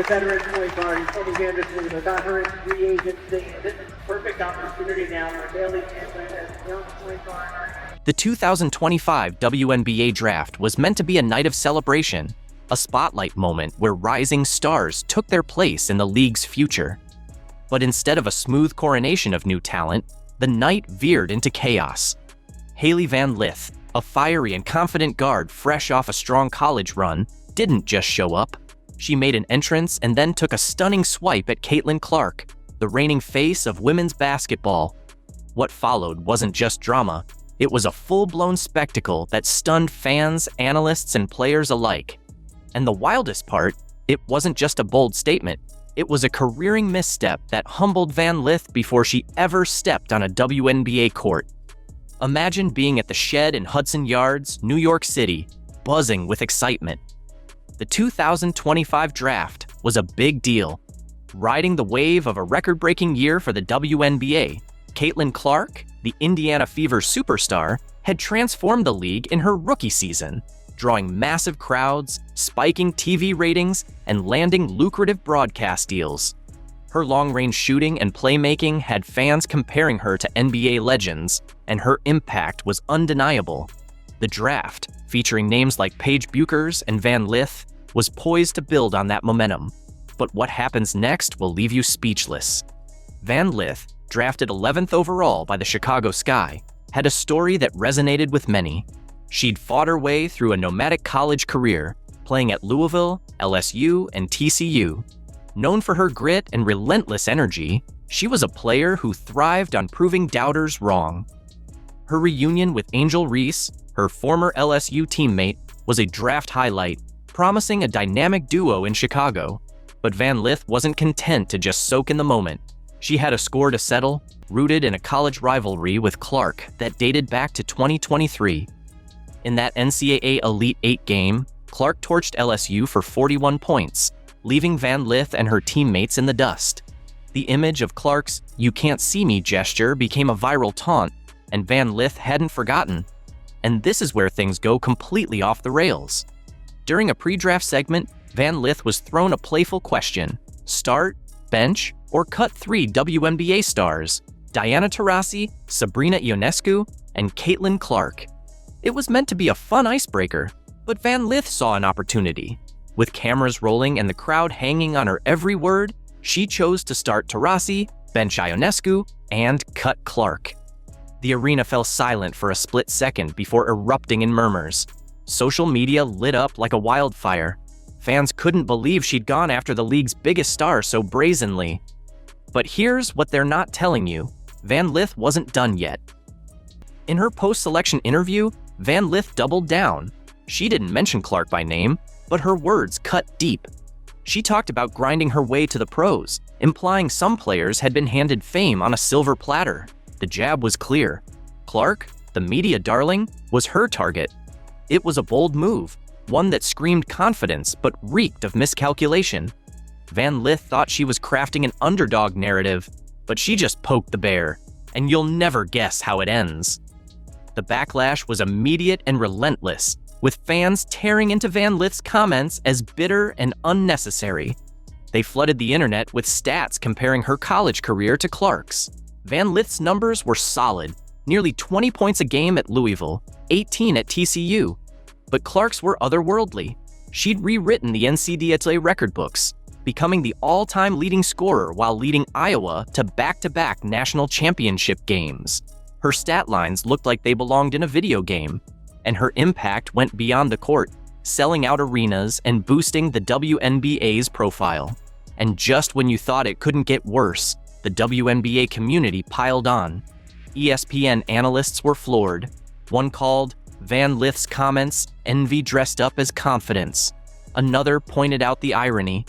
the veteran point guard. He's from Anderson. Got her in free agency. This is a perfect opportunity now for Hailey as young point guard. The 2025 WNBA draft was meant to be a night of celebration, a spotlight moment where rising stars took their place in the league's future. But instead of a smooth coronation of new talent, the night veered into chaos. Hailey Van Lith, a fiery and confident guard fresh off a strong college run, didn't just show up. She made an entrance and then took a stunning swipe at Caitlin Clark, the reigning face of women's basketball. What followed wasn't just drama, it was a full-blown spectacle that stunned fans, analysts, and players alike. And the wildest part, it wasn't just a bold statement, it was a careering misstep that humbled Van Lith before she ever stepped on a WNBA court. Imagine being at the Shed in Hudson Yards, New York City, buzzing with excitement. The 2025 draft was a big deal. Riding the wave of a record-breaking year for the WNBA, Caitlin Clark, the Indiana Fever superstar, had transformed the league in her rookie season, drawing massive crowds, spiking TV ratings, and landing lucrative broadcast deals. Her long-range shooting and playmaking had fans comparing her to NBA legends, and her impact was undeniable. The draft, featuring names like Paige Buchers and Van Lith, was poised to build on that momentum. But what happens next will leave you speechless. Van Lith, drafted 11th overall by the Chicago Sky, had a story that resonated with many. She'd fought her way through a nomadic college career, playing at Louisville, LSU, and TCU. Known for her grit and relentless energy, she was a player who thrived on proving doubters wrong. Her reunion with Angel Reese, her former LSU teammate, was a draft highlight, promising a dynamic duo in Chicago. But Van Lith wasn't content to just soak in the moment. She had a score to settle, rooted in a college rivalry with Clark that dated back to 2023. In that NCAA Elite Eight game, Clark torched LSU for 41 points, leaving Van Lith and her teammates in the dust. The image of Clark's "you can't see me" gesture became a viral taunt, and Van Lith hadn't forgotten. And this is where things go completely off the rails. During a pre-draft segment, Van Lith was thrown a playful question: start, bench, or cut 3 WNBA stars, Diana Taurasi, Sabrina Ionescu, and Caitlin Clark. It was meant to be a fun icebreaker, but Van Lith saw an opportunity. With cameras rolling and the crowd hanging on her every word, she chose to start Taurasi, bench Ionescu, and cut Clark. The arena fell silent for a split second before erupting in murmurs. Social media lit up like a wildfire. Fans couldn't believe she'd gone after the league's biggest star so brazenly. But here's what they're not telling you: Van Lith wasn't done yet. In her post-selection interview, Van Lith doubled down. She didn't mention Clark by name, but her words cut deep. She talked about grinding her way to the pros, implying some players had been handed fame on a silver platter. The jab was clear. Clark, the media darling, was her target. It was a bold move, one that screamed confidence but reeked of miscalculation. Van Lith thought she was crafting an underdog narrative, but she just poked the bear, and you'll never guess how it ends. The backlash was immediate and relentless, with fans tearing into Van Lith's comments as bitter and unnecessary. They flooded the internet with stats comparing her college career to Clark's. Van Lith's numbers were solid, nearly 20 points a game at Louisville, 18 at TCU. But Clark's were otherworldly. She'd rewritten the NCAA record books, becoming the all-time leading scorer while leading Iowa to back-to-back national championship games. Her stat lines looked like they belonged in a video game, and her impact went beyond the court, selling out arenas and boosting the WNBA's profile. And just when you thought it couldn't get worse, the WNBA community piled on. ESPN analysts were floored. One called Van Lith's comments envy dressed up as confidence. Another pointed out the irony.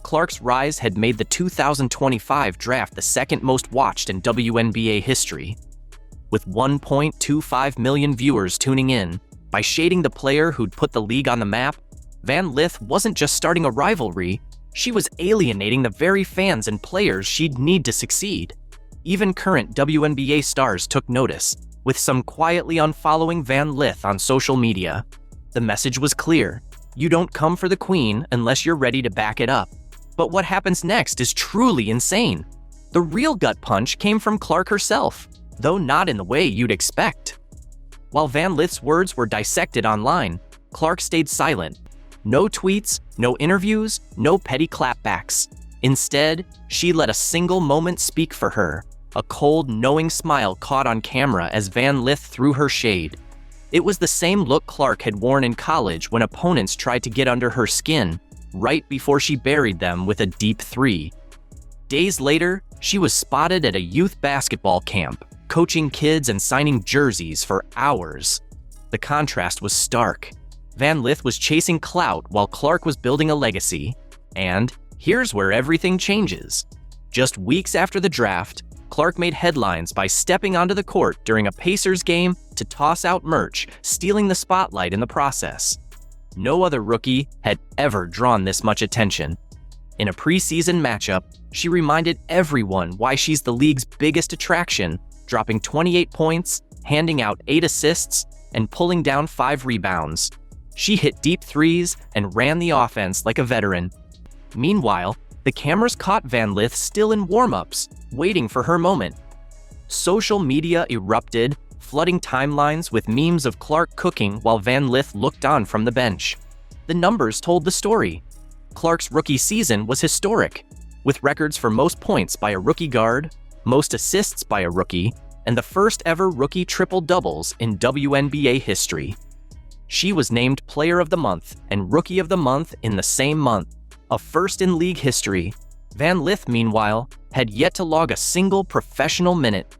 Clark's rise had made the 2025 draft the second most watched in WNBA history. With 1.25 million viewers tuning in, by shading the player who'd put the league on the map, Van Lith wasn't just starting a rivalry, she was alienating the very fans and players she'd need to succeed. Even current WNBA stars took notice, with some quietly unfollowing Van Lith on social media. The message was clear: you don't come for the queen unless you're ready to back it up. But what happens next is truly insane. The real gut punch came from Clark herself, though not in the way you'd expect. While Van Lith's words were dissected online, Clark stayed silent. No tweets, no interviews, no petty clapbacks. Instead, she let a single moment speak for her. A cold, knowing smile caught on camera as Van Lith threw her shade. It was the same look Clark had worn in college when opponents tried to get under her skin, right before she buried them with a deep three. Days later, she was spotted at a youth basketball camp, coaching kids and signing jerseys for hours. The contrast was stark. Van Lith was chasing clout while Clark was building a legacy. And here's where everything changes. Just weeks after the draft, Clark made headlines by stepping onto the court during a Pacers game to toss out merch, stealing the spotlight in the process. No other rookie had ever drawn this much attention. In a preseason matchup, she reminded everyone why she's the league's biggest attraction, dropping 28 points, handing out 8 assists, and pulling down 5 rebounds. She hit deep threes and ran the offense like a veteran. Meanwhile, the cameras caught Van Lith still in warm-ups, waiting for her moment. Social media erupted, flooding timelines with memes of Clark cooking while Van Lith looked on from the bench. The numbers told the story. Clark's rookie season was historic, with records for most points by a rookie guard, most assists by a rookie, and the first ever rookie triple-doubles in WNBA history. She was named Player of the Month and Rookie of the Month in the same month, a first in league history. Van Lith, meanwhile, had yet to log a single professional minute.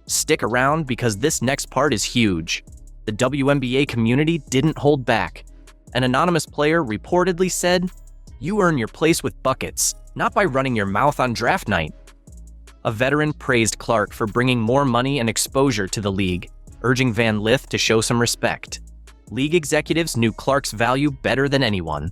Stick around because this next part is huge. The WNBA community didn't hold back. An anonymous player reportedly said, "You earn your place with buckets, not by running your mouth on draft night." A veteran praised Clark for bringing more money and exposure to the league, urging Van Lith to show some respect. League executives knew Clark's value better than anyone.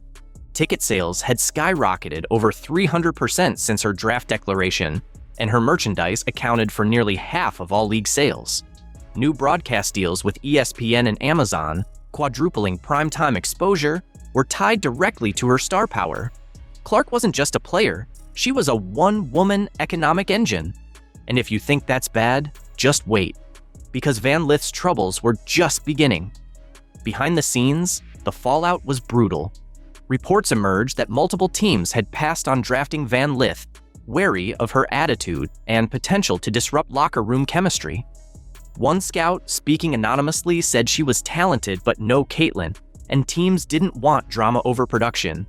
Ticket sales had skyrocketed over 300% since her draft declaration, and her merchandise accounted for nearly half of all league sales. New broadcast deals with ESPN and Amazon, quadrupling primetime exposure, were tied directly to her star power. Clark wasn't just a player, she was a one-woman economic engine. And if you think that's bad, just wait, because Van Lith's troubles were just beginning. Behind the scenes, the fallout was brutal. Reports emerged that multiple teams had passed on drafting Van Lith, wary of her attitude and potential to disrupt locker room chemistry. One scout, speaking anonymously, said she was talented but no Caitlyn, and teams didn't want drama over production.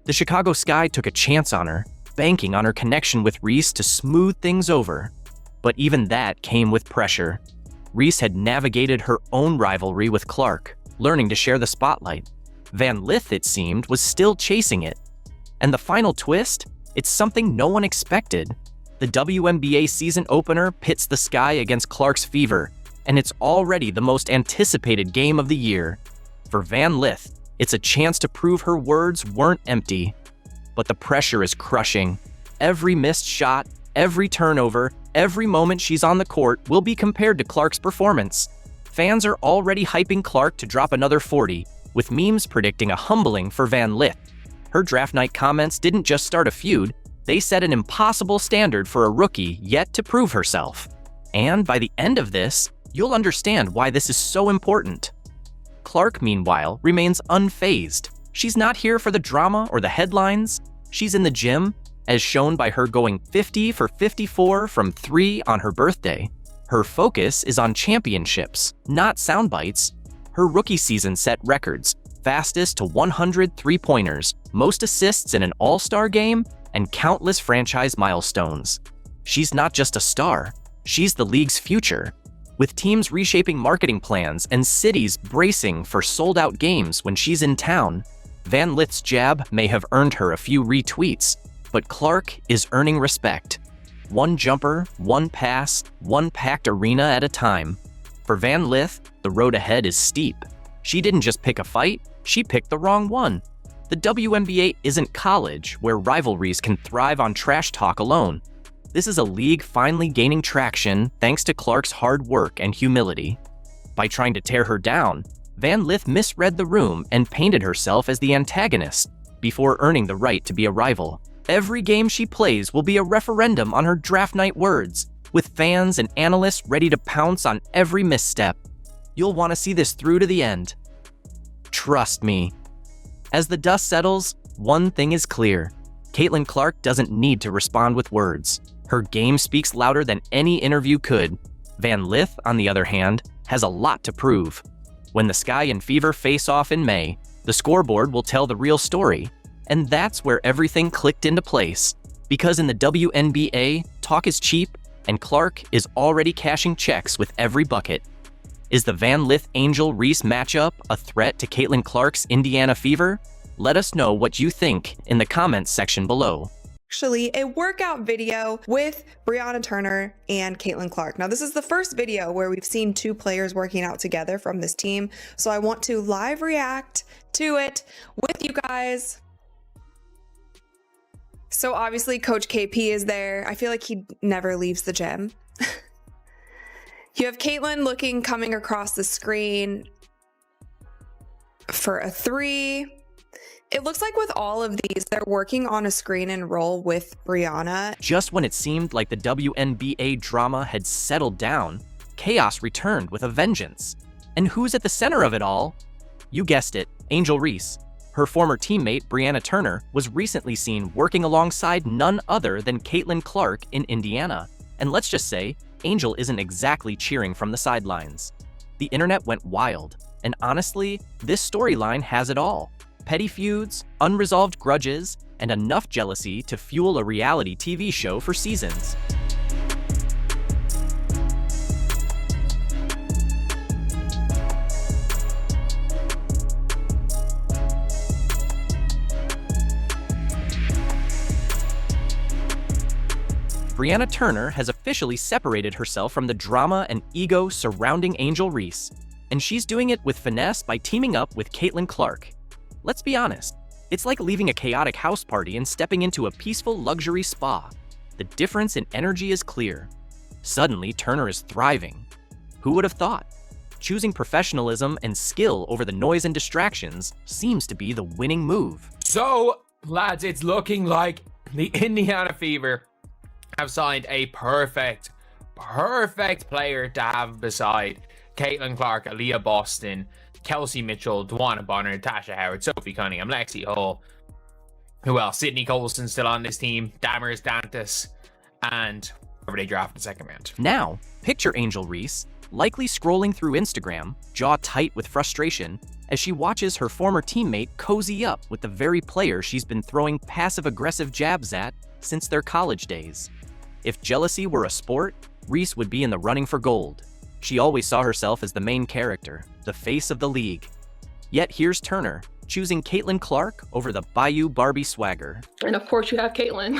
The Chicago Sky took a chance on her, banking on her connection with Reese to smooth things over. But even that came with pressure. Reese had navigated her own rivalry with Clark, learning to share the spotlight. Van Lith, it seemed, was still chasing it. And the final twist? It's something no one expected. The WNBA season opener pits the Sky against Clark's Fever, and it's already the most anticipated game of the year. For Van Lith, it's a chance to prove her words weren't empty. But the pressure is crushing. Every missed shot, every turnover, every moment she's on the court will be compared to Clark's performance. Fans are already hyping Clark to drop another 40, with memes predicting a humbling for Van Lith. Her draft night comments didn't just start a feud, they set an impossible standard for a rookie yet to prove herself. And by the end of this, you'll understand why this is so important. Clark, meanwhile, remains unfazed. She's not here for the drama or the headlines. She's in the gym, as shown by her going 50 for 54 from 3 on her birthday. Her focus is on championships, not sound bites. Her rookie season set records, fastest to 100 three-pointers, most assists in an all-star game, and countless franchise milestones. She's not just a star, she's the league's future. With teams reshaping marketing plans and cities bracing for sold-out games when she's in town, Van Lith's jab may have earned her a few retweets, but Clark is earning respect. One jumper, one pass, one packed arena at a time. For Van Lith, the road ahead is steep. She didn't just pick a fight, she picked the wrong one. The WNBA isn't college, where rivalries can thrive on trash talk alone. This is a league finally gaining traction thanks to Clark's hard work and humility. By trying to tear her down, Van Lith misread the room and painted herself as the antagonist, before earning the right to be a rival. Every game she plays will be a referendum on her draft night words, with fans and analysts ready to pounce on every misstep. You'll want to see this through to the end. Trust me. As the dust settles, one thing is clear. Caitlin Clark doesn't need to respond with words. Her game speaks louder than any interview could. Van Lith, on the other hand, has a lot to prove. When the Sky and Fever face off in May, the scoreboard will tell the real story. And that's where everything clicked into place. Because in the WNBA, talk is cheap, and Clark is already cashing checks with every bucket. Is the Van Lith Angel Reese matchup a threat to Caitlin Clark's Indiana Fever? Let us know what you think in the comments section below. Actually, a workout video with Brianna Turner and Caitlin Clark. Now, this is the first video where we've seen two players working out together from this team, so I want to live react to it with you guys. So obviously, Coach KP is there. I feel like he never leaves the gym. You have Caitlin coming across the screen for a three. It looks like with all of these, they're working on a screen and roll with Brianna. Just when it seemed like the WNBA drama had settled down, chaos returned with a vengeance. And who's at the center of it all? You guessed it, Angel Reese. Her former teammate, Brianna Turner, was recently seen working alongside none other than Caitlin Clark in Indiana. And let's just say, Angel isn't exactly cheering from the sidelines. The internet went wild, and honestly, this storyline has it all. Petty feuds, unresolved grudges, and enough jealousy to fuel a reality TV show for seasons. Brianna Turner has officially separated herself from the drama and ego surrounding Angel Reese, and she's doing it with finesse by teaming up with Caitlin Clark. Let's be honest, it's like leaving a chaotic house party and stepping into a peaceful luxury spa. The difference in energy is clear. Suddenly, Turner is thriving. Who would have thought? Choosing professionalism and skill over the noise and distractions seems to be the winning move. So, lads, it's looking like the Indiana Fever have signed a perfect player to have beside Caitlin Clark, Aaliyah Boston, Kelsey Mitchell, Dwana Bonner, Tasha Howard, Sophie Cunningham, Lexi Hall. Who else? Sydney Colson still on this team, Damaris Dantas, and whoever they draft in the second round. Now, picture Angel Reese, likely scrolling through Instagram, jaw tight with frustration, as she watches her former teammate cozy up with the very player she's been throwing passive-aggressive jabs at since their college days. If jealousy were a sport, Reese would be in the running for gold. She always saw herself as the main character, the face of the league. Yet here's Turner, choosing Caitlin Clark over the Bayou Barbie swagger. And of course you have Caitlin.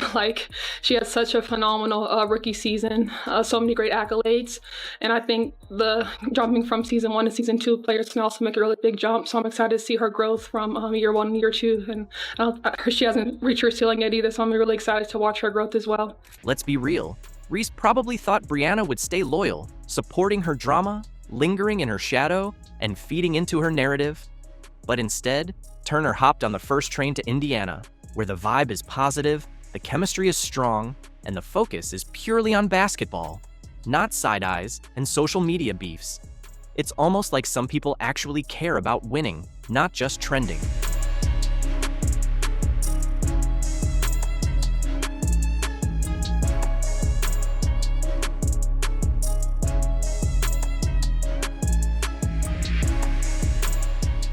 She had such a phenomenal rookie season, so many great accolades. And I think the jumping from season 1 to season 2, players can also make a really big jump. So I'm excited to see her growth from year 1 and year 2. And she hasn't reached her ceiling yet either, so I'm really excited to watch her growth as well. Let's be real. Reese probably thought Brianna would stay loyal, supporting her drama, lingering in her shadow, and feeding into her narrative. But instead, Turner hopped on the first train to Indiana, where the vibe is positive, the chemistry is strong, and the focus is purely on basketball, not side eyes and social media beefs. It's almost like some people actually care about winning, not just trending.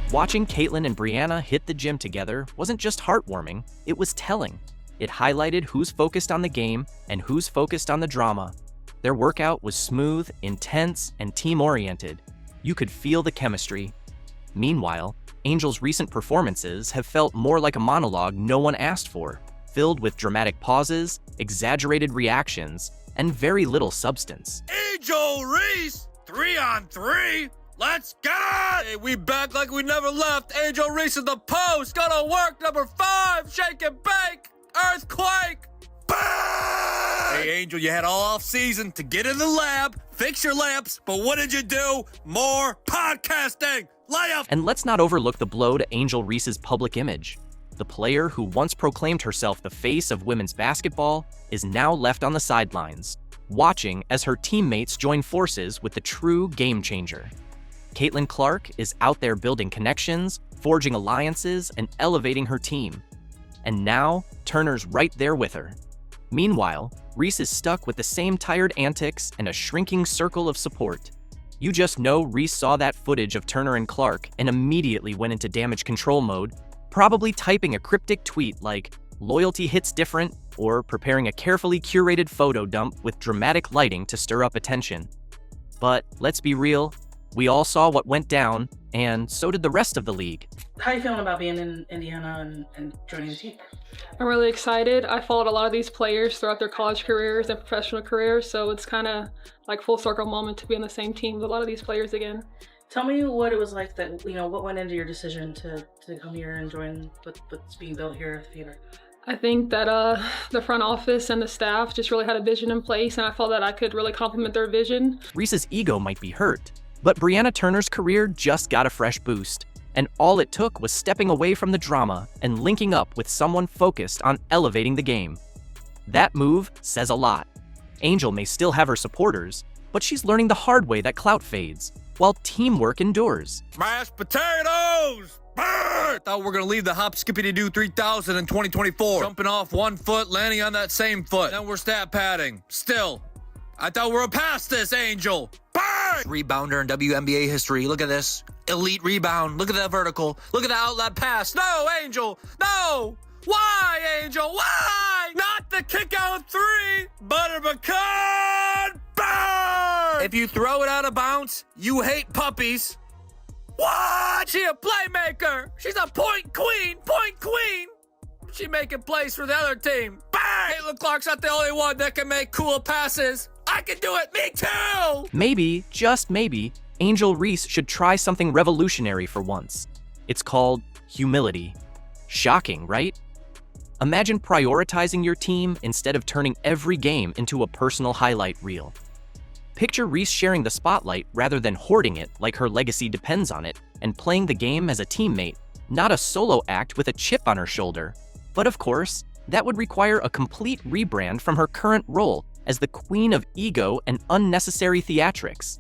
Watching Caitlin and Brianna hit the gym together wasn't just heartwarming, it was telling. It highlighted who's focused on the game and who's focused on the drama. Their workout was smooth, intense, and team-oriented. You could feel the chemistry. Meanwhile, Angel's recent performances have felt more like a monologue no one asked for, filled with dramatic pauses, exaggerated reactions, and very little substance. Angel Reese, 3-on-3. Let's get it! Hey, we back like we never left. Angel Reese in the post. Gonna work number 5. Shake and bake. Earthquake. Bang! Hey, Angel, you had all off season to get in the lab, fix your lamps, but what did you do? More podcasting. Layup. And let's not overlook the blow to Angel Reese's public image. The player who once proclaimed herself the face of women's basketball is now left on the sidelines, watching as her teammates join forces with the true game changer. Caitlin Clark is out there building connections, forging alliances, and elevating her team. And now, Turner's right there with her. Meanwhile, Reese is stuck with the same tired antics and a shrinking circle of support. You just know Reese saw that footage of Turner and Clark and immediately went into damage control mode, probably typing a cryptic tweet like, "Loyalty hits different," or preparing a carefully curated photo dump with dramatic lighting to stir up attention. But let's be real, we all saw what went down, and so did the rest of the league. How are you feeling about being in Indiana and joining the team? I'm really excited. I followed a lot of these players throughout their college careers and professional careers, so it's kind of like full circle moment to be on the same team with a lot of these players again. Tell me what it was like that, what went into your decision to come here and join what's being built here at the Fever? I think that the front office and the staff just really had a vision in place, and I felt that I could really complement their vision. Reese's ego might be hurt, but Brianna Turner's career just got a fresh boost, and all it took was stepping away from the drama and linking up with someone focused on elevating the game. That move says a lot. Angel may still have her supporters, but she's learning the hard way that clout fades, while teamwork endures. Mashed potatoes! Brr! Thought we were gonna leave the hop skippity doo 3000 in 2024. Jumping off 1 foot, landing on that same foot. Then we're stat padding. Still, I thought we were past this, Angel. Brr! Rebounder in WNBA history. Look at this. Elite rebound. Look at that vertical. Look at the outlet pass. No, Angel. No! Why, Angel? Why? Not the kick out three. Butter pecan. Burn! If you throw it out of bounds, you hate puppies. What? She a playmaker. She's a point queen. Point queen. She making plays for the other team. Bang! Caitlin Clark's not the only one that can make cool passes. I can do it. Me too. Maybe, just maybe, Angel Reese should try something revolutionary for once. It's called humility. Shocking, right? Imagine prioritizing your team instead of turning every game into a personal highlight reel. Picture Reese sharing the spotlight rather than hoarding it like her legacy depends on it, and playing the game as a teammate, not a solo act with a chip on her shoulder. But of course, that would require a complete rebrand from her current role as the queen of ego and unnecessary theatrics.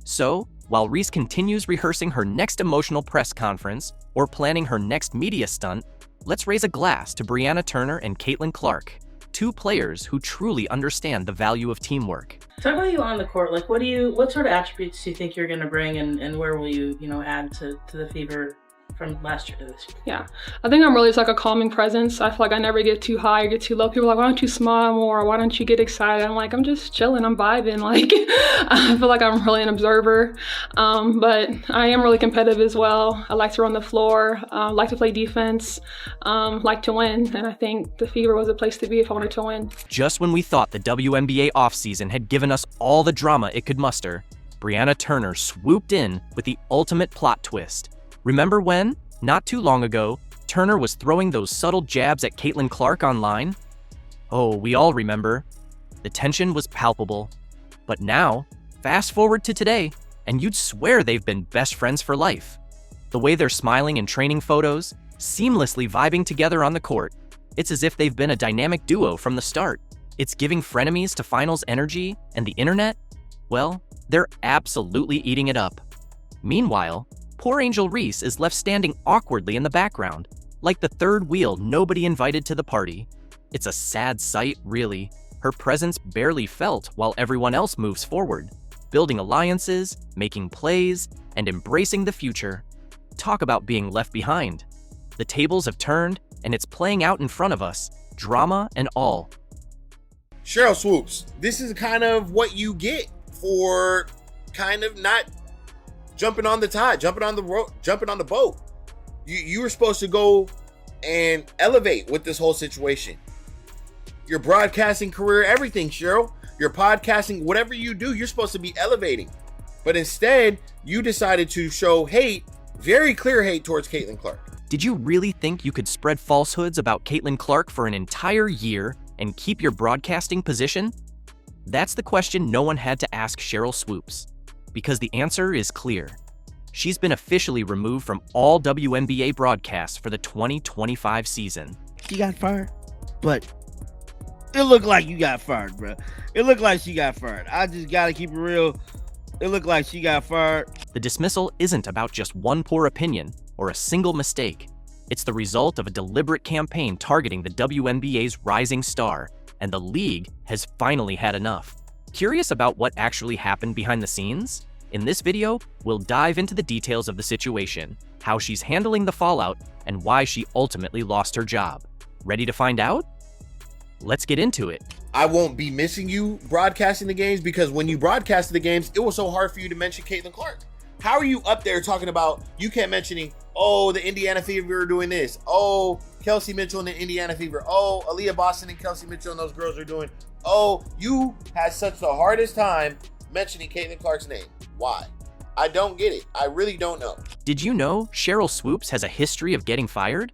So, while Reese continues rehearsing her next emotional press conference or planning her next media stunt, let's raise a glass to Brianna Turner and Caitlin Clark, two players who truly understand the value of teamwork. Talk about you on the court. Like, what sort of attributes do you think you're going to bring, and where will you, add to the Fever from last year to this year? Yeah, I think I'm really just like a calming presence. I feel like I never get too high or get too low. People are like, why don't you smile more? Why don't you get excited? I'm like, I'm just chilling. I'm vibing. Like, I feel like I'm really an observer. But I am really competitive as well. I like to run the floor, like to play defense, like to win. And I think the Fever was a place to be if I wanted to win. Just when we thought the WNBA offseason had given us all the drama it could muster, Brianna Turner swooped in with the ultimate plot twist. Remember when, not too long ago, Turner was throwing those subtle jabs at Caitlin Clark online? Oh, we all remember. The tension was palpable. But now, fast forward to today, and you'd swear they've been best friends for life. The way they're smiling in training photos, seamlessly vibing together on the court, it's as if they've been a dynamic duo from the start. It's giving frenemies to finals energy, and the internet? Well, they're absolutely eating it up. Meanwhile, poor Angel Reese is left standing awkwardly in the background, like the third wheel nobody invited to the party. It's a sad sight, really. Her presence barely felt while everyone else moves forward, building alliances, making plays, and embracing the future. Talk about being left behind. The tables have turned, and it's playing out in front of us, drama and all. Cheryl Swoops, this is kind of what you get for kind of not jumping on the tide, jumping on the boat. You were supposed to go and elevate with this whole situation. Your broadcasting career, everything, Cheryl. Your podcasting, whatever you do, you're supposed to be elevating. But instead, you decided to show hate, very clear hate towards Caitlin Clark. Did you really think you could spread falsehoods about Caitlin Clark for an entire year and keep your broadcasting position? That's the question no one had to ask Cheryl Swoops, because the answer is clear. she's been officially removed from all WNBA broadcasts for the 2025 season. She got fired, but it looked like you got fired, bro. It looked like she got fired. I just gotta keep it real. It looked like she got fired. The dismissal isn't about just one poor opinion or a single mistake. It's the result of a deliberate campaign targeting the WNBA's rising star, and the league has finally had enough. Curious about what actually happened behind the scenes? In this video, we'll dive into the details of the situation, how she's handling the fallout, and why she ultimately lost her job. Ready to find out? Let's get into it. I won't be missing you broadcasting the games, because when you broadcasted the games, it was so hard for you to mention Caitlin Clark. How are you up there talking about, you kept mentioning, oh, the Indiana Fever are doing this. Oh, Kelsey Mitchell and the Indiana Fever. Oh, Aaliyah Boston and Kelsey Mitchell and those girls are doing. Oh, you had such the hardest time mentioning Caitlin Clark's name. Why? I don't get it. I really don't know. Did you know Sheryl Swoopes has a history of getting fired?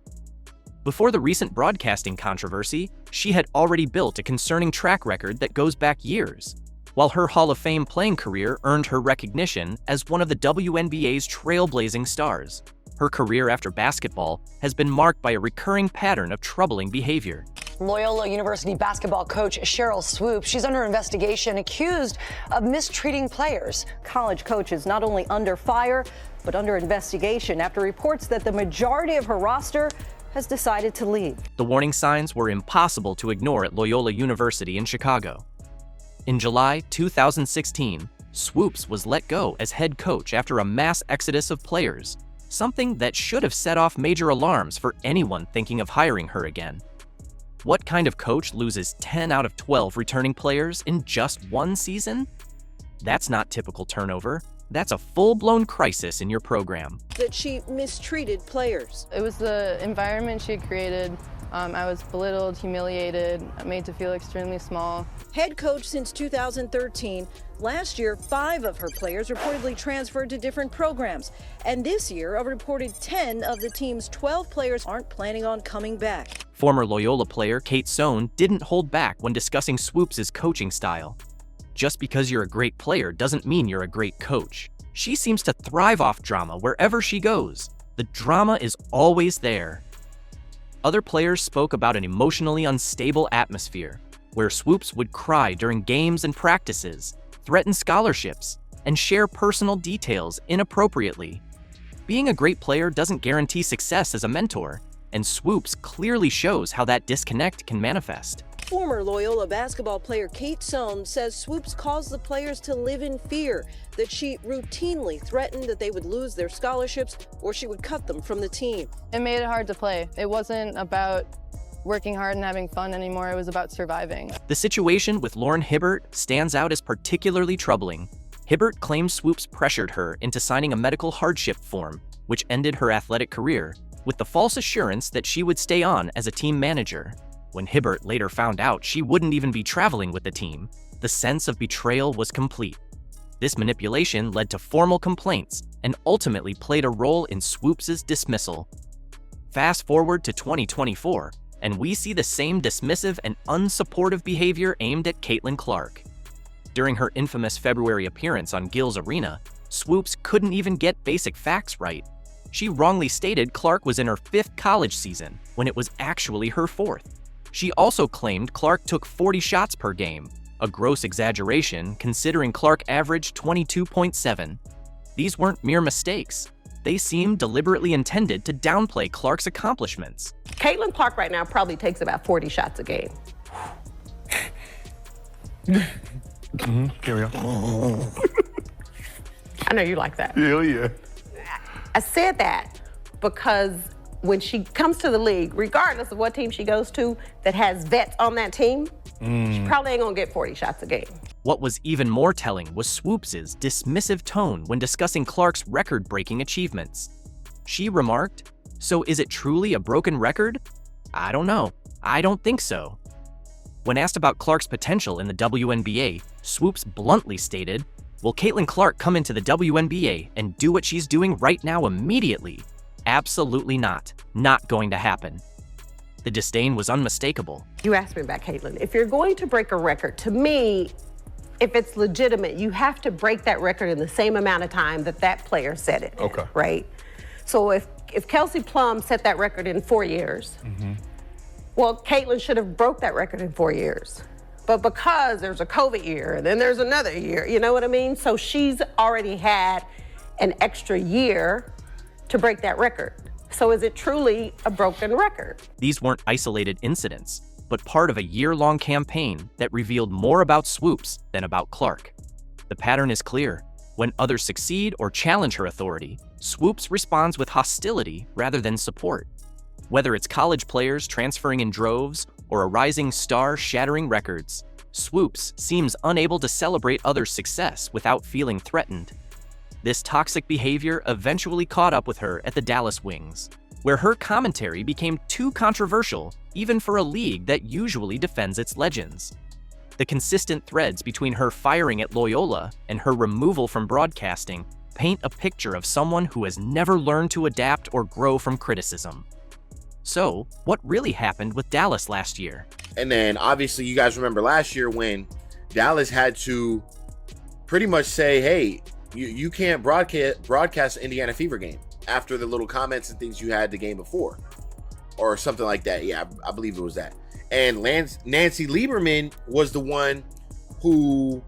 Before the recent broadcasting controversy, she had already built a concerning track record that goes back years, while her Hall of Fame playing career earned her recognition as one of the WNBA's trailblazing stars. Her career after basketball has been marked by a recurring pattern of troubling behavior. Loyola University basketball coach Sheryl Swoopes, she's under investigation, accused of mistreating players. College coach is not only under fire, but under investigation after reports that the majority of her roster has decided to leave. The warning signs were impossible to ignore at Loyola University in Chicago. In July 2016, Swoopes was let go as head coach after a mass exodus of players, something that should have set off major alarms for anyone thinking of hiring her again. What kind of coach loses 10 out of 12 returning players in just one season? That's not typical turnover. That's a full-blown crisis in your program. That she mistreated players. It was the environment she had created. I was belittled, humiliated, made to feel extremely small. Head coach since 2013. Last year, 5 of her players reportedly transferred to different programs. And this year, a reported 10 of the team's 12 players aren't planning on coming back. Former Loyola player Kate Sohn didn't hold back when discussing Swoopes' coaching style. Just because you're a great player doesn't mean you're a great coach. She seems to thrive off drama wherever she goes. The drama is always there. Other players spoke about an emotionally unstable atmosphere, where Swoopes would cry during games and practices, threaten scholarships, and share personal details inappropriately. Being a great player doesn't guarantee success as a mentor, and Swoopes clearly shows how that disconnect can manifest. Former Loyola basketball player Kate Sohn says Swoopes caused the players to live in fear, that she routinely threatened that they would lose their scholarships or she would cut them from the team. It made it hard to play. It wasn't about working hard and having fun anymore. It was about surviving. The situation with Lauren Hibbert stands out as particularly troubling. Hibbert claims Swoopes pressured her into signing a medical hardship form, which ended her athletic career, with the false assurance that she would stay on as a team manager. When Hibbert later found out she wouldn't even be traveling with the team, the sense of betrayal was complete. This manipulation led to formal complaints and ultimately played a role in Swoopes' dismissal. Fast forward to 2024, and we see the same dismissive and unsupportive behavior aimed at Caitlin Clark. During her infamous February appearance on Gil's Arena, Swoopes couldn't even get basic facts right. She wrongly stated Clark was in her 5th college season, when it was actually her 4th. She also claimed Clark took 40 shots per game, a gross exaggeration considering Clark averaged 22.7. These weren't mere mistakes. They seemed deliberately intended to downplay Clark's accomplishments. Caitlin Clark right now probably takes about 40 shots a game. Carry on. I know you like that. Hell yeah. I said that because when she comes to the league, regardless of what team she goes to that has vets on that team, she probably ain't gonna get 40 shots a game. What was even more telling was Swoopes' dismissive tone when discussing Clark's record-breaking achievements. She remarked, "So is it truly a broken record? I don't know. I don't think so." When asked about Clark's potential in the WNBA, Swoopes bluntly stated, "Will Caitlin Clark come into the WNBA and do what she's doing right now immediately? Absolutely not. Not going to happen." The disdain was unmistakable. You asked me about Caitlin. If you're going to break a record, to me, if it's legitimate, you have to break that record in the same amount of time that that player set it. Okay. Right? So if Kelsey Plum set that record in 4 years, well, Caitlin should have broke that record in 4 years. But because there's a COVID year, and then there's another year, you know what I mean? So she's already had an extra year to break that record. So is it truly a broken record? These weren't isolated incidents, but part of a year-long campaign that revealed more about Swoops than about Clark. The pattern is clear. When others succeed or challenge her authority, Swoops responds with hostility rather than support. Whether it's college players transferring in droves or a rising star shattering records, Swoops seems unable to celebrate others' success without feeling threatened. This toxic behavior eventually caught up with her at the Dallas Wings, where her commentary became too controversial even for a league that usually defends its legends. The consistent threads between her firing at Loyola and her removal from broadcasting paint a picture of someone who has never learned to adapt or grow from criticism. So, what really happened with Dallas last year? And then obviously you guys remember last year when Dallas had to pretty much say, hey, you can't broadcast the Indiana Fever game after the little comments and things you had the game before or something like that. Yeah, I believe it was that. And Nancy Lieberman was the one who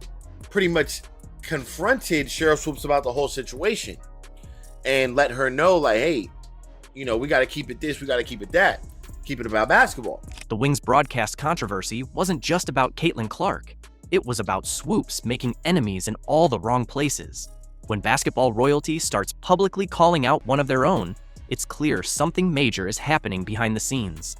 pretty much confronted Cheryl Swoops about the whole situation and let her know, like, hey, you know, we got to keep it this, we got to keep it that, keep it about basketball. The Wings broadcast controversy wasn't just about Caitlin Clark. It was about Swoops making enemies in all the wrong places. When basketball royalty starts publicly calling out one of their own, it's clear something major is happening behind the scenes.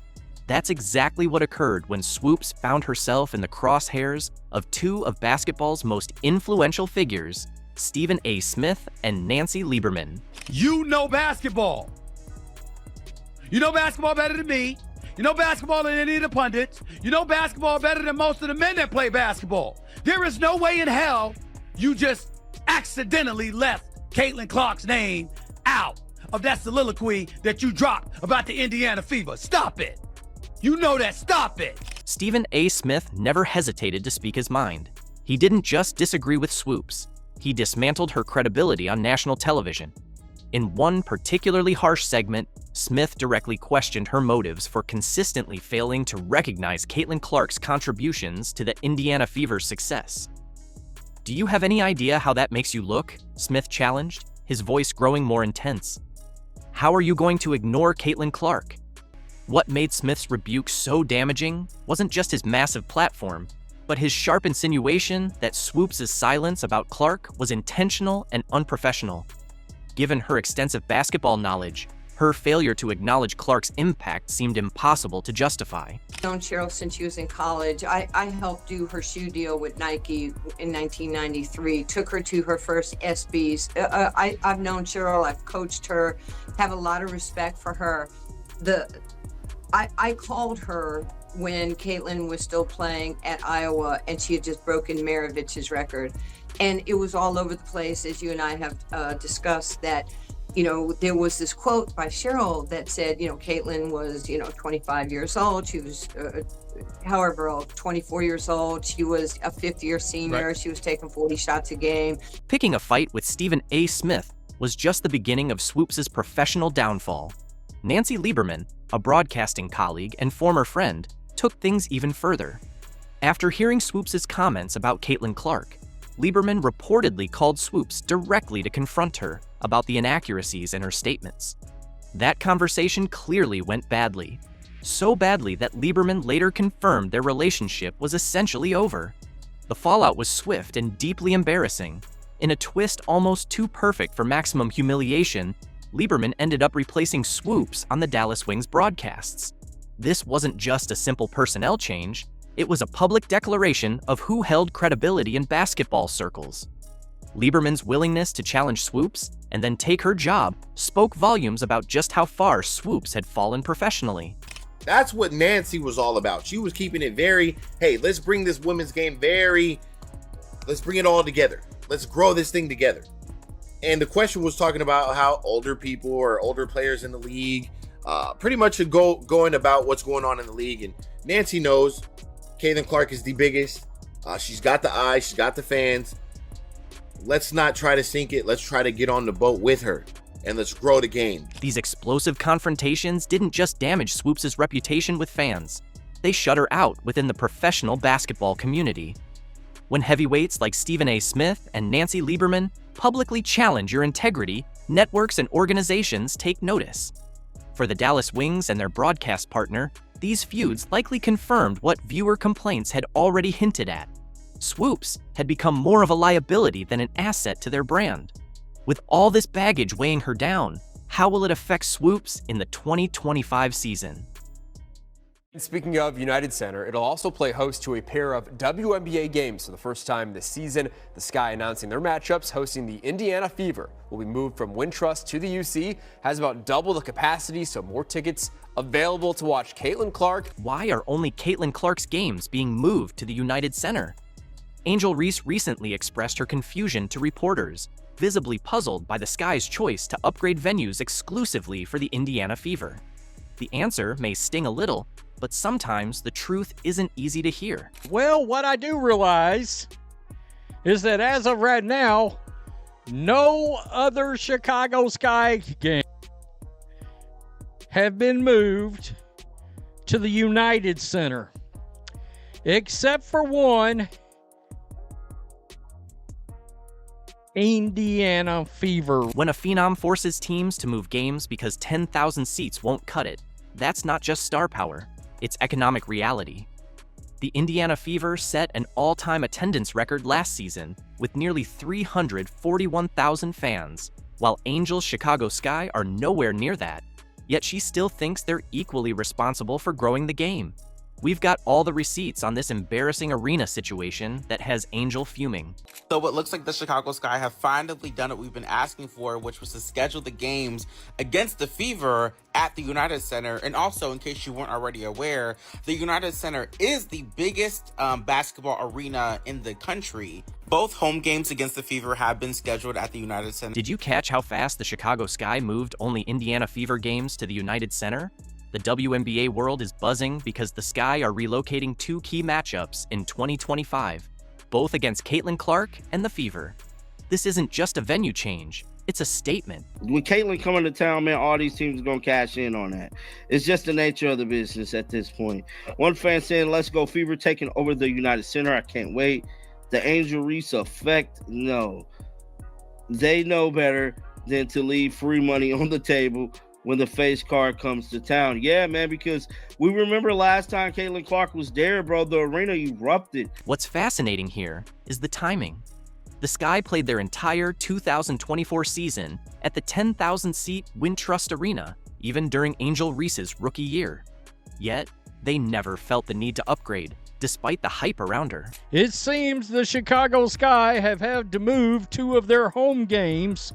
That's exactly what occurred when Swoops found herself in the crosshairs of two of basketball's most influential figures, Stephen A. Smith and Nancy Lieberman. You know basketball. You know basketball better than me. You know basketball than any of the pundits. You know basketball better than most of the men that play basketball. There is no way in hell you just accidentally left Caitlin Clark's name out of that soliloquy that you dropped about the Indiana Fever. Stop it. You know that. Stop it. Stephen A. Smith never hesitated to speak his mind. He didn't just disagree with Swoops. He dismantled her credibility on national television. In one particularly harsh segment, Smith directly questioned her motives for consistently failing to recognize Caitlin Clark's contributions to the Indiana Fever's success. "Do you have any idea how that makes you look?" Smith challenged, his voice growing more intense. "How are you going to ignore Caitlin Clark?" What made Smith's rebuke so damaging wasn't just his massive platform, but his sharp insinuation that Swoops' silence about Clark was intentional and unprofessional. Given her extensive basketball knowledge, her failure to acknowledge Clark's impact seemed impossible to justify. I've known Cheryl since she was in college. I helped do her shoe deal with Nike in 1993, took her to her first SBs. I've known Cheryl, I've coached her, have a lot of respect for her. I called her when Caitlin was still playing at Iowa and she had just broken Maravich's record. And it was all over the place, as you and I have discussed, that, you know, there was this quote by Cheryl that said, you know, Caitlin was, 25 years old. She was, however old, 24 years old. She was a fifth-year senior. Right. She was taking 40 shots a game. Picking a fight with Stephen A. Smith was just the beginning of Swoops' professional downfall. Nancy Lieberman, a broadcasting colleague and former friend, took things even further. After hearing Swoops' comments about Caitlin Clark, Lieberman reportedly called Swoops directly to confront her about the inaccuracies in her statements. That conversation clearly went badly. So badly that Lieberman later confirmed their relationship was essentially over. The fallout was swift and deeply embarrassing. In a twist almost too perfect for maximum humiliation, Lieberman ended up replacing Swoops on the Dallas Wings broadcasts. This wasn't just a simple personnel change. It was a public declaration of who held credibility in basketball circles. Lieberman's willingness to challenge Swoops and then take her job spoke volumes about just how far Swoops had fallen professionally. That's what Nancy was all about. She was keeping it very, hey, let's bring this women's game let's bring it all together. Let's grow this thing together. And the question was talking about how older people or older players in the league pretty much should going about what's going on in the league. And Nancy knows Caitlin Clark is the biggest She's got the eyes, she's got the fans. Let's not try to sink it. Let's try to get on the boat with her, and let's grow the game. These explosive confrontations didn't just damage Swoops' reputation with fans. They shut her out within the professional basketball community. When heavyweights like Stephen A. Smith and Nancy Lieberman publicly challenge your integrity, networks and organizations take notice. For the Dallas Wings and their broadcast partner, these feuds likely confirmed what viewer complaints had already hinted at. Swoops had become more of a liability than an asset to their brand. With all this baggage weighing her down, how will it affect Swoops in the 2025 season? Speaking of United Center, it'll also play host to a pair of WNBA games for the first time this season. The Sky announcing their matchups, hosting the Indiana Fever. Will be moved from Wintrust to the UC, has about double the capacity, so more tickets available to watch Caitlin Clark. Why are only Caitlin Clark's games being moved to the United Center? Angel Reese recently expressed her confusion to reporters, visibly puzzled by the Sky's choice to upgrade venues exclusively for the Indiana Fever. The answer may sting a little, but sometimes the truth isn't easy to hear. Well, what I do realize is that as of right now, no other Chicago Sky game have been moved to the United Center, except for one, Indiana Fever. When a phenom forces teams to move games because 10,000 seats won't cut it, that's not just star power, it's economic reality. The Indiana Fever set an all-time attendance record last season with nearly 341,000 fans, while Angel's Chicago Sky are nowhere near that. Yet she still thinks they're equally responsible for growing the game. We've got all the receipts on this embarrassing arena situation that has Angel fuming. So it looks like the Chicago Sky have finally done what we've been asking for, which was to schedule the games against the Fever at the United Center. And also, in case you weren't already aware, the United Center is the biggest basketball arena in the country. Both home games against the Fever have been scheduled at the United Center. Did you catch how fast the Chicago Sky moved only Indiana Fever games to the United Center? The WNBA world is buzzing because the Sky are relocating two key matchups in 2025, both against Caitlin Clark and the Fever. This isn't just a venue change, it's a statement. With Caitlin coming to town, man, all these teams are going to cash in on that. It's just the nature of the business at this point. One fan saying, let's go Fever, taking over the United Center. I can't wait. The Angel Reese effect, no. They know better than to leave free money on the table when the face card comes to town. Yeah, man, because we remember last time Caitlin Clark was there, bro, the arena erupted. What's fascinating here is the timing. The Sky played their entire 2024 season at the 10,000-seat Wintrust Arena, even during Angel Reese's rookie year. Yet, they never felt the need to upgrade, despite the hype around her. It seems the Chicago Sky have had to move two of their home games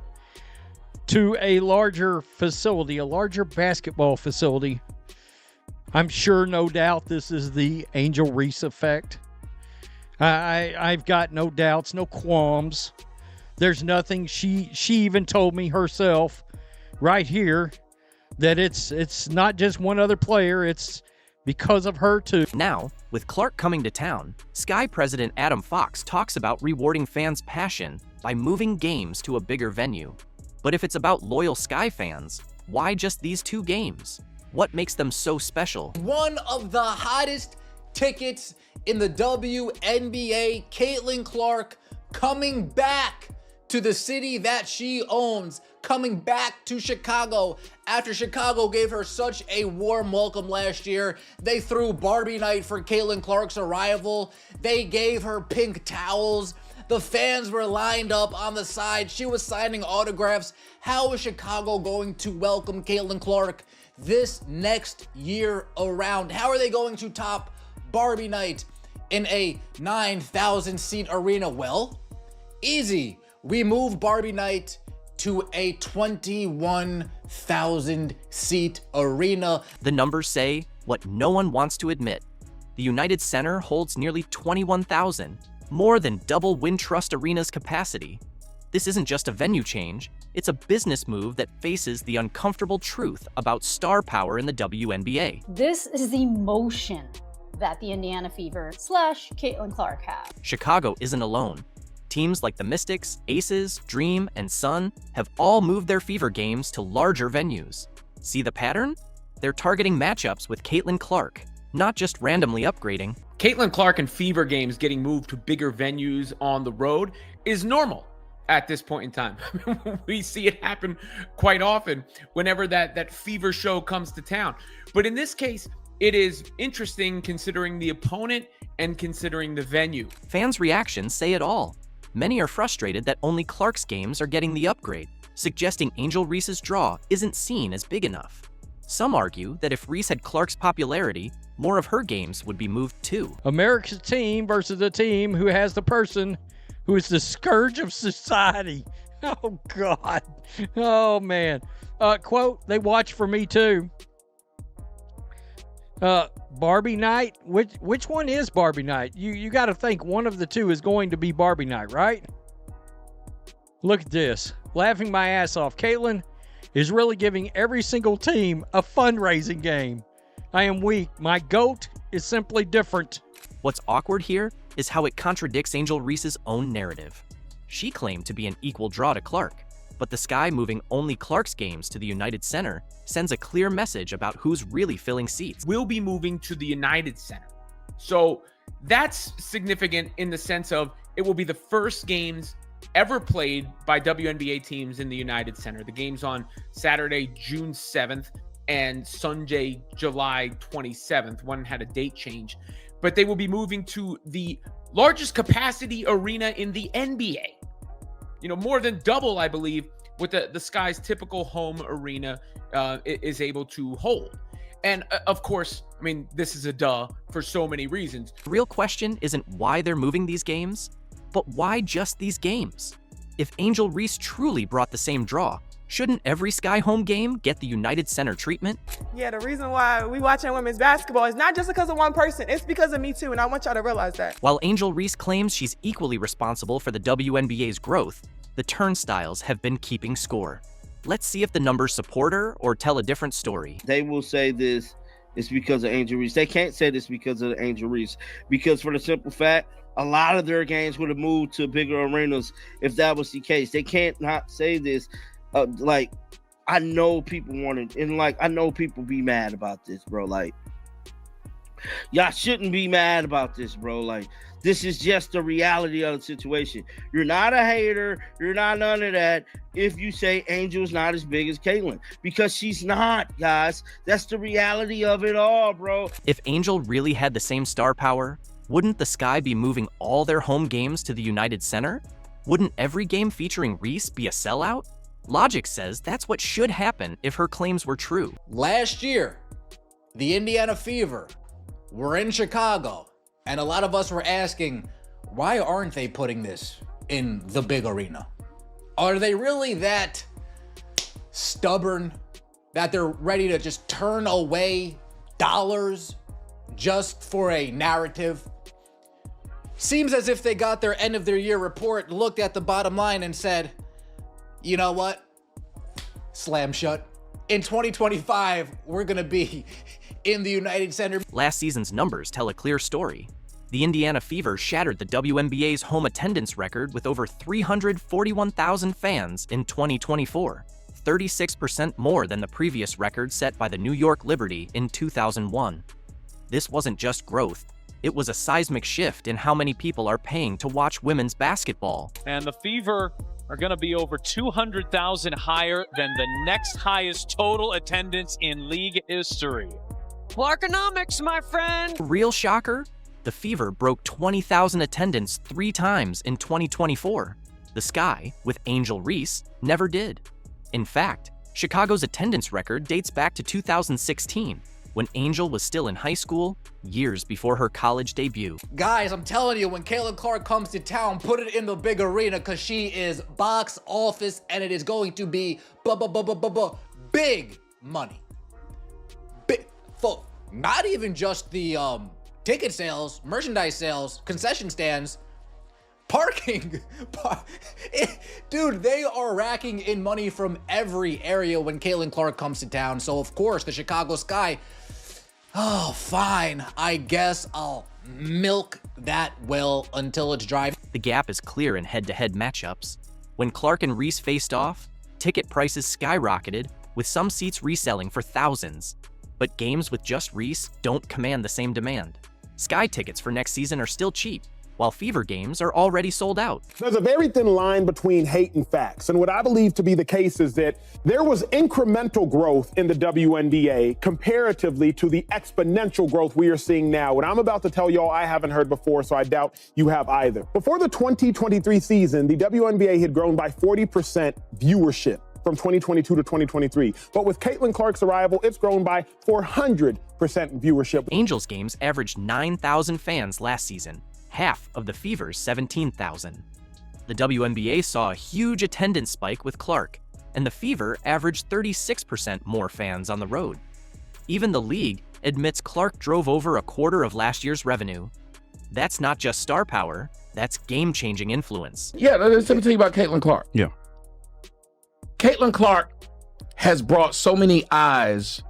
to a larger facility, a larger basketball facility. I'm sure, no doubt, this is the Angel Reese effect. I've got no doubts, no qualms. There's nothing. She even told me herself right here that it's not just one other player, it's because of her too. Now, with Clark coming to town, Sky president Adam Fox talks about rewarding fans' passion by moving games to a bigger venue. But if it's about loyal Sky fans, why just these two games? What makes them so special? One of the hottest tickets in the WNBA, Caitlin Clark coming back to the city that she owns, coming back to Chicago after Chicago gave her such a warm welcome last year. They threw Barbie night for Caitlin Clark's arrival. They gave her pink towels. The fans were lined up on the side. She was signing autographs. How is Chicago going to welcome Caitlin Clark this next year around? How are they going to top Barbie night in a 9,000-seat arena? Well, easy. We move Barbie night to a 21,000-seat arena. The numbers say what no one wants to admit. The United Center holds nearly 21,000, more than double Wintrust Arena's capacity. This isn't just a venue change, it's a business move that faces the uncomfortable truth about star power in the WNBA. This is emotion. that the Indiana Fever / Caitlin Clark have. Chicago isn't alone. Teams like the Mystics, Aces, Dream, and Sun have all moved their Fever games to larger venues. See the pattern? They're targeting matchups with Caitlin Clark, not just randomly upgrading. Caitlin Clark and Fever games getting moved to bigger venues on the road is normal at this point in time. We see it happen quite often whenever that Fever show comes to town. But in this case, it is interesting considering the opponent and considering the venue. Fans' reactions say it all. Many are frustrated that only Clark's games are getting the upgrade, suggesting Angel Reese's draw isn't seen as big enough. Some argue that if Reese had Clark's popularity, more of her games would be moved too. America's team versus a team who has the person who is the scourge of society. Oh, God. Oh, man. Quote, they watch for me too. Barbie night? Which one is Barbie night? You got to think one of the two is going to be Barbie night, right? Look at this. Laughing my ass off. Caitlin is really giving every single team a fundraising game. I am weak. My GOAT is simply different. What's awkward here is how it contradicts Angel Reese's own narrative. She claimed to be an equal draw to Clark, but the Sky moving only Clark's games to the United Center sends a clear message about who's really filling seats. Will be moving to the United Center. So that's significant in the sense of it will be the first games ever played by WNBA teams in the United Center. The game's on Saturday, June 7th and Sunday, July 27th. One had a date change, but they will be moving to the largest capacity arena in the NBA. You know, more than double, I believe, what the Sky's typical home arena is able to hold. And of course, I mean, this is a duh for so many reasons. The real question isn't why they're moving these games, but why just these games? If Angel Reese truly brought the same draw, shouldn't every Sky home game get the United Center treatment? Yeah, the reason why we watching women's basketball is not just because of one person, it's because of me too, and I want y'all to realize that. While Angel Reese claims she's equally responsible for the WNBA's growth, the turnstiles have been keeping score. Let's see if the numbers support her or tell a different story. They will say this is because of Angel Reese. They can't say this because of Angel Reese, because for the simple fact, a lot of their games would have moved to bigger arenas if that was the case. They can't not say this. Like, I know people want it, and like, I know people be mad about this, bro. Like, y'all shouldn't be mad about this, bro. Like, this is just the reality of the situation. You're not a hater. You're not none of that if you say Angel's not as big as Caitlin, because she's not, guys. That's the reality of it all, bro. If Angel really had the same star power, wouldn't the Sky be moving all their home games to the United Center? Wouldn't every game featuring Reese be a sellout? Logic says that's what should happen if her claims were true. Last year, the Indiana Fever were in Chicago, and a lot of us were asking, why aren't they putting this in the big arena? Are they really that stubborn that they're ready to just turn away dollars just for a narrative? Seems as if they got their end of their year report, looked at the bottom line and said, you know what? Slam shut. In 2025, we're going to be in the United Center. Last season's numbers tell a clear story. The Indiana Fever shattered the WNBA's home attendance record with over 341,000 fans in 2024, 36% more than the previous record set by the New York Liberty in 2001. This wasn't just growth. It was a seismic shift in how many people are paying to watch women's basketball. And the Fever are going to be over 200,000 higher than the next highest total attendance in league history. Clarkonomics, my friend! Real shocker? The Fever broke 20,000 attendance 3 times in 2024. The Sky, with Angel Reese, never did. In fact, Chicago's attendance record dates back to 2016, when Angel was still in high school, years before her college debut. Guys, I'm telling you, when Caitlin Clark comes to town, put it in the big arena, because she is box office, and it is going to be big money. Big, not even just the ticket sales, merchandise sales, concession stands, parking. Dude, they are racking in money from every area when Caitlin Clark comes to town. So, of course, the Chicago Sky, Oh, fine. I guess I'll milk that well until it's dry. The gap is clear in head-to-head matchups. When Clark and Reese faced off, ticket prices skyrocketed, with some seats reselling for thousands. But games with just Reese don't command the same demand. Sky tickets for next season are still cheap, while Fever games are already sold out. There's a very thin line between hate and facts, and what I believe to be the case is that there was incremental growth in the WNBA comparatively to the exponential growth we are seeing now. What I'm about to tell y'all I haven't heard before, so I doubt you have either. Before the 2023 season, the WNBA had grown by 40% viewership from 2022 to 2023. But with Caitlin Clark's arrival, it's grown by 400% viewership. Angels games averaged 9,000 fans last season, half of the Fever's 17,000. The WNBA saw a huge attendance spike with Clark, and the Fever averaged 36% more fans on the road. Even the league admits Clark drove over a quarter of last year's revenue. That's not just star power, that's game-changing influence. Yeah, let me tell you about Caitlin Clark. Yeah. Caitlin Clark has brought so many eyes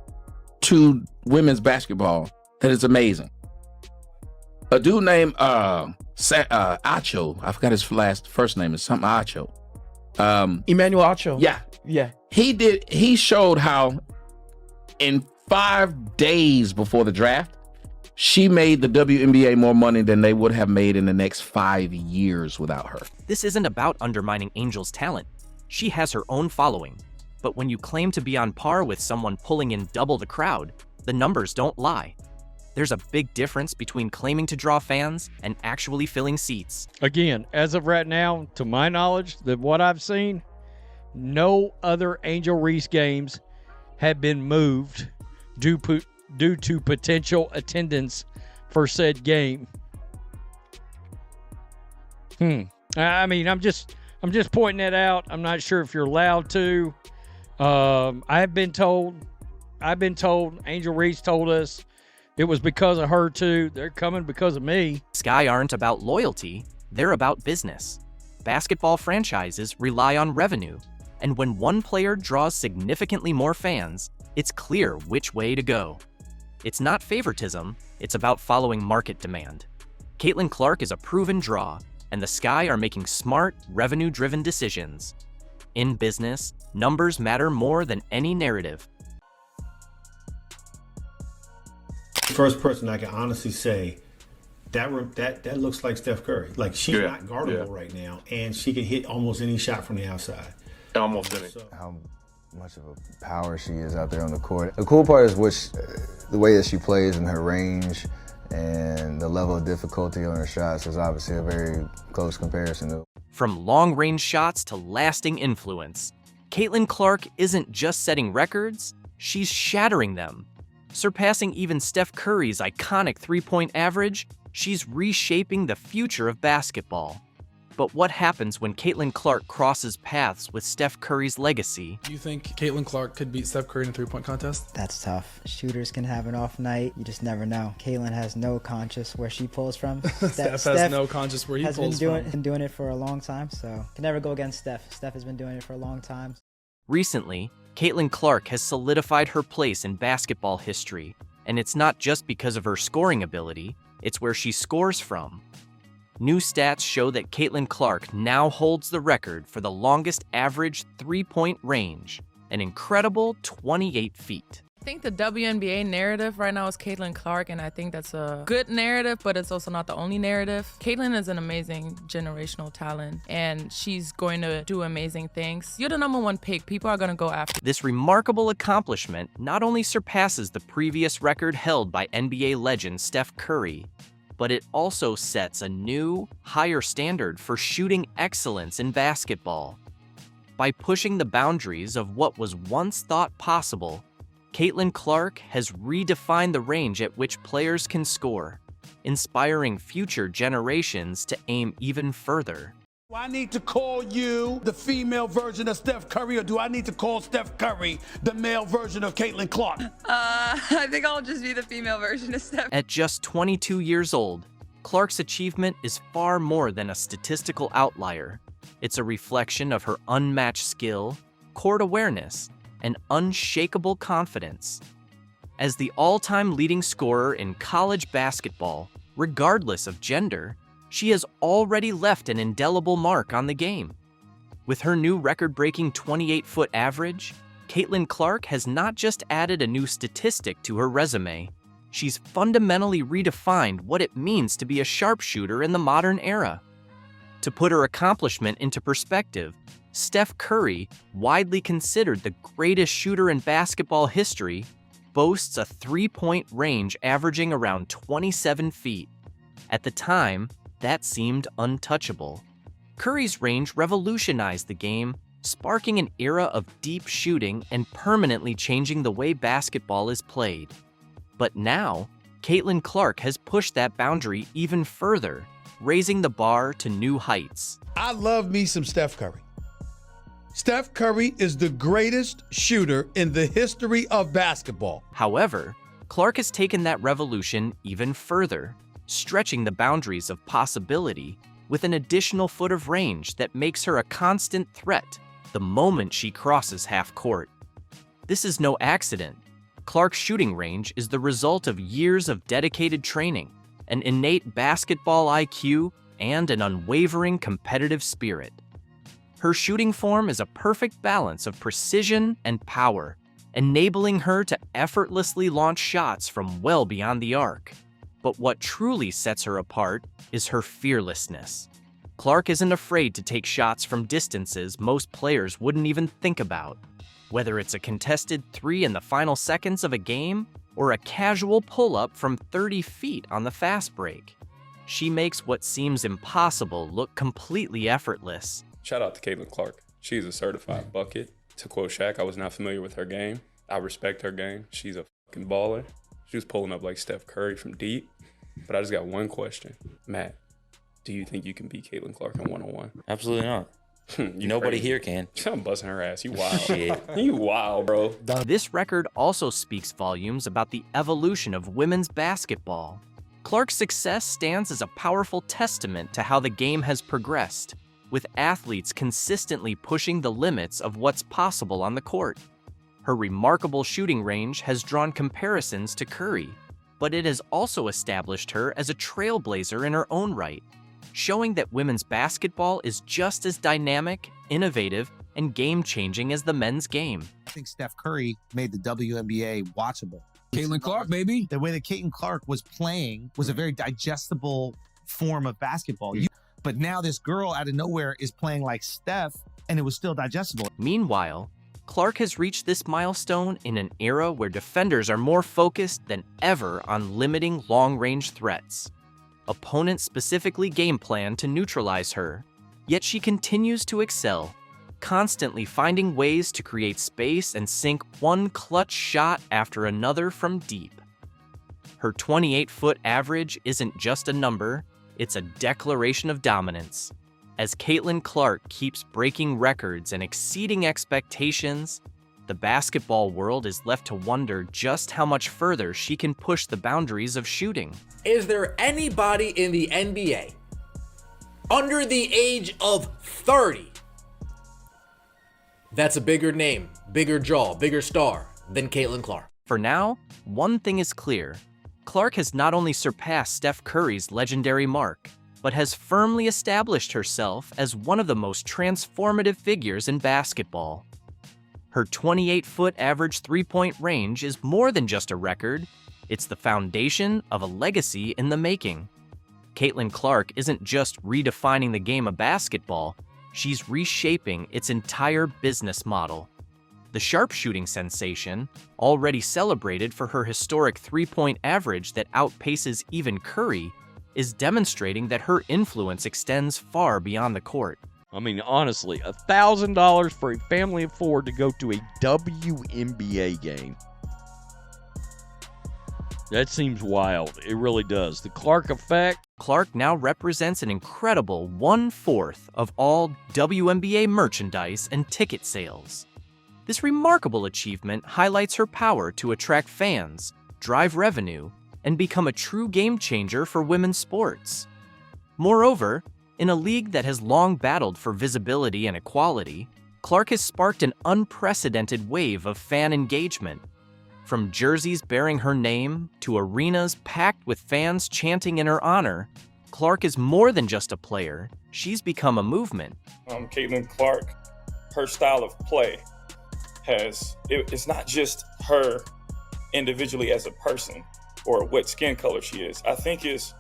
to women's basketball that it's amazing. A dude named Acho, I forgot his first name, is something Acho. Emmanuel Acho. Yeah. He showed how in 5 days before the draft, she made the WNBA more money than they would have made in the next 5 years without her. This isn't about undermining Angel's talent. She has her own following. But when you claim to be on par with someone pulling in double the crowd, the numbers don't lie. There's a big difference between claiming to draw fans and actually filling seats. Again, as of right now, to my knowledge, that what I've seen, no other Angel Reese games have been moved due to potential attendance for said game. I mean, I'm just pointing that out. I'm not sure if you're allowed to. I've been told, Angel Reese told us it was because of her too. They're coming because of me. Sky aren't about loyalty, they're about business. Basketball franchises rely on revenue, and when one player draws significantly more fans, it's clear which way to go. It's not favoritism, it's about following market demand. Caitlin Clark is a proven draw, and the Sky are making smart, revenue-driven decisions. In business, numbers matter more than any narrative. First person I can honestly say that looks like Steph Curry. Like, she's not guardable right now, and she can hit almost any shot from the outside. Almost any. How much of a power she is out there on the court. The cool part is the way that she plays and her range and the level of difficulty on her shots is obviously a very close comparison. From long-range shots to lasting influence, Caitlin Clark isn't just setting records, she's shattering them. Surpassing even Steph Curry's iconic three-point average, she's reshaping the future of basketball. But what happens when Caitlin Clark crosses paths with Steph Curry's legacy? Do you think Caitlin Clark could beat Steph Curry in a three-point contest? That's tough. Shooters can have an off night. You just never know. Caitlin has no conscience where she pulls from. Steph has no conscience where he pulls from. Been doing it for a long time, so can never go against Steph. Steph has been doing it for a long time. Recently, Caitlin Clark has solidified her place in basketball history, and it's not just because of her scoring ability, it's where she scores from. New stats show that Caitlin Clark now holds the record for the longest average three-point range, an incredible 28 feet. I think the WNBA narrative right now is Caitlin Clark, and I think that's a good narrative, but it's also not the only narrative. Caitlin is an amazing generational talent, and she's going to do amazing things. You're the number one pick. People are going to go after. This remarkable accomplishment not only surpasses the previous record held by NBA legend Steph Curry, but it also sets a new, higher standard for shooting excellence in basketball. By pushing the boundaries of what was once thought possible, Caitlin Clark has redefined the range at which players can score, inspiring future generations to aim even further. Do I need to call you the female version of Steph Curry, or do I need to call Steph Curry the male version of Caitlin Clark? I think I'll just be the female version of Steph. At just 22 years old, Clark's achievement is far more than a statistical outlier. It's a reflection of her unmatched skill, court awareness, and unshakable confidence. As the all-time leading scorer in college basketball, regardless of gender, she has already left an indelible mark on the game. With her new record-breaking 28-foot average, Caitlin Clark has not just added a new statistic to her resume, she's fundamentally redefined what it means to be a sharpshooter in the modern era. To put her accomplishment into perspective, Steph Curry, widely considered the greatest shooter in basketball history, boasts a three-point range averaging around 27 feet. At the time, that seemed untouchable. Curry's range revolutionized the game, sparking an era of deep shooting and permanently changing the way basketball is played. But now, Caitlin Clark has pushed that boundary even further, raising the bar to new heights. I love me some Steph Curry. Steph Curry is the greatest shooter in the history of basketball. However, Clark has taken that revolution even further, stretching the boundaries of possibility with an additional foot of range that makes her a constant threat the moment she crosses half court. This is no accident. Clark's shooting range is the result of years of dedicated training, an innate basketball IQ, and an unwavering competitive spirit. Her shooting form is a perfect balance of precision and power, enabling her to effortlessly launch shots from well beyond the arc. But what truly sets her apart is her fearlessness. Clark isn't afraid to take shots from distances most players wouldn't even think about. Whether it's a contested three in the final seconds of a game or a casual pull-up from 30 feet on the fast break, she makes what seems impossible look completely effortless. Shout out to Caitlin Clark. She's a certified bucket. To quote Shaq, I was not familiar with her game. I respect her game. She's a fucking baller. She was pulling up like Steph Curry from deep. But I just got one question. Matt, do you think you can beat Caitlin Clark in one-on-one? Absolutely not. Nobody here can. I'm busting her ass. You wild. Shit. You wild, bro. This record also speaks volumes about the evolution of women's basketball. Clark's success stands as a powerful testament to how the game has progressed, with athletes consistently pushing the limits of what's possible on the court. Her remarkable shooting range has drawn comparisons to Curry, but it has also established her as a trailblazer in her own right, showing that women's basketball is just as dynamic, innovative, and game-changing as the men's game. I think Steph Curry made the WNBA watchable. Caitlin Clark, baby. The way that Caitlin Clark was playing was a very digestible form of basketball. But now this girl out of nowhere is playing like Steph, and it was still digestible. Meanwhile, Clark has reached this milestone in an era where defenders are more focused than ever on limiting long-range threats. Opponents specifically game plan to neutralize her, yet she continues to excel, constantly finding ways to create space and sink one clutch shot after another from deep. Her 28-foot average isn't just a number, it's a declaration of dominance. As Caitlin Clark keeps breaking records and exceeding expectations, the basketball world is left to wonder just how much further she can push the boundaries of shooting. Is there anybody in the NBA under the age of 30 that's a bigger name, bigger jaw, bigger star than Caitlin Clark? For now, one thing is clear. Clark has not only surpassed Steph Curry's legendary mark, but has firmly established herself as one of the most transformative figures in basketball. Her 28-foot average three-point range is more than just a record, it's the foundation of a legacy in the making. Caitlin Clark isn't just redefining the game of basketball, she's reshaping its entire business model. The sharpshooting sensation, already celebrated for her historic three-point average that outpaces even Curry, is demonstrating that her influence extends far beyond the court. I mean, honestly, $1,000 for a family of four to go to a WNBA game. That seems wild. It really does. The Clark effect. Clark now represents an incredible 1/4 of all WNBA merchandise and ticket sales. This remarkable achievement highlights her power to attract fans, drive revenue, and become a true game changer for women's sports. Moreover, in a league that has long battled for visibility and equality, Clark has sparked an unprecedented wave of fan engagement. From jerseys bearing her name to arenas packed with fans chanting in her honor, Clark is more than just a player. She's become a movement. Caitlin Clark, her style of play it's not just her individually as a person or what skin color she is. I think it's,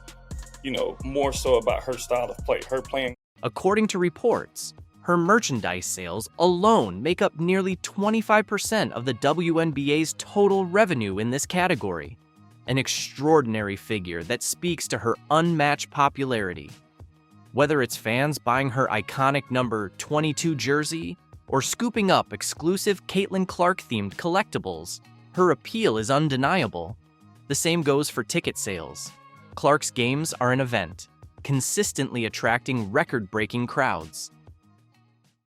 more so about her style of play, her playing. According to reports, her merchandise sales alone make up nearly 25% of the WNBA's total revenue in this category, an extraordinary figure that speaks to her unmatched popularity. Whether it's fans buying her iconic number 22 jersey or scooping up exclusive Caitlin Clark-themed collectibles, her appeal is undeniable. The same goes for ticket sales. Clark's games are an event, consistently attracting record-breaking crowds.